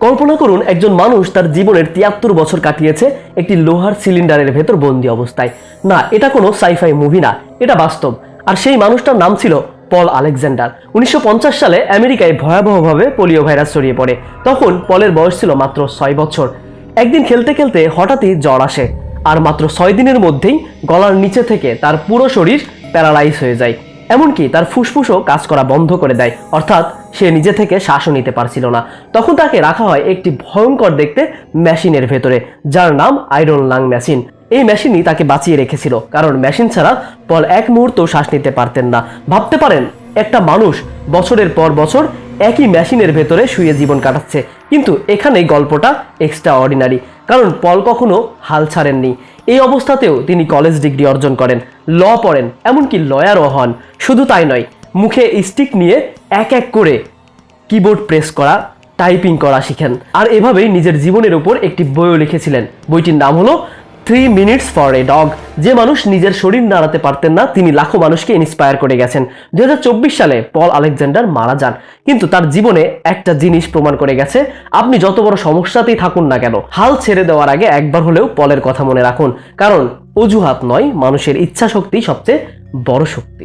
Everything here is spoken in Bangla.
কল্পনা করুন একজন মানুষ তার জীবনের ৭৩ বছর কাটিয়েছে একটি লোহার সিলিন্ডারের ভেতর বন্দি অবস্থায়। না, এটা কোনো সাইফাই মুভি না, এটা বাস্তব। আর সেই মানুষটার নাম ছিল পল আলেকজান্ডার। ১৯৫০ সালে আমেরিকায় ভয়াবহভাবে পোলিও ভাইরাস ছড়িয়ে পড়ে। তখন পলের বয়স ছিল মাত্র ৬ বছর। একদিন খেলতে খেলতে হঠাৎই জ্বর আসে, আর মাত্র ৬ দিনের মধ্যেই গলার নিচে থেকে তার পুরো শরীর প্যারালাইজ হয়ে যায়। এমনকি তার ফুসফুসও কাজ করা বন্ধ করে দেয়, অর্থাৎ সে নিজে থেকে শ্বাসও নিতে পারছিল না। তখন তাকে রাখা হয় একটি ভয়ঙ্কর দেখতে মেশিনের ভেতরে, যার নাম আয়রন লাং মেশিন। এই মেশিনই তাকে বাঁচিয়ে রেখেছিল, কারণ মেশিন ছাড়া পল এক মুহূর্ত শ্বাস নিতে পারতেন না। ভাবতে পারেন, একটা মানুষ বছরের পর বছর একই মেশিনের ভেতরে শুয়ে জীবন কাটাচ্ছে। কিন্তু এখানেই গল্পটা এক্সট্রা অর্ডিনারি, কারণ পল কখনো হাল ছাড়েননি। এই অবস্থাতেও তিনি কলেজ ডিগ্রি অর্জন করেন, ল পড়েন, এমনকি লয়ারও হন। শুধু তাই নয়, মুখে স্টিক নিয়ে এক এক করে কিবোর্ড প্রেস করা, টাইপিং করা শিখেন। আর এভাবেই নিজের জীবনের উপর একটি বইও লিখেছিলেন। বইটির নাম হলো 3 মিনিটস ফর এ ডগ। যে মানুষ নিজের শরীর নাড়াতে পারতেন না, তিনি লাখো মানুষকে ইন্সপায়ার করে গেছেন। ২০২৪ সালে পল আলেকজান্ডার মারা যান, কিন্তু তার জীবনে একটা জিনিস প্রমাণ করে গেছে, আপনি যত বড় সমস্যাতেই থাকুন না কেন, হাল ছেড়ে দেওয়ার আগে একবার হলেও পলের কথা মনে রাখুন। কারণ অজুহাত নয়, মানুষের ইচ্ছা শক্তি সবচেয়ে বড় শক্তি।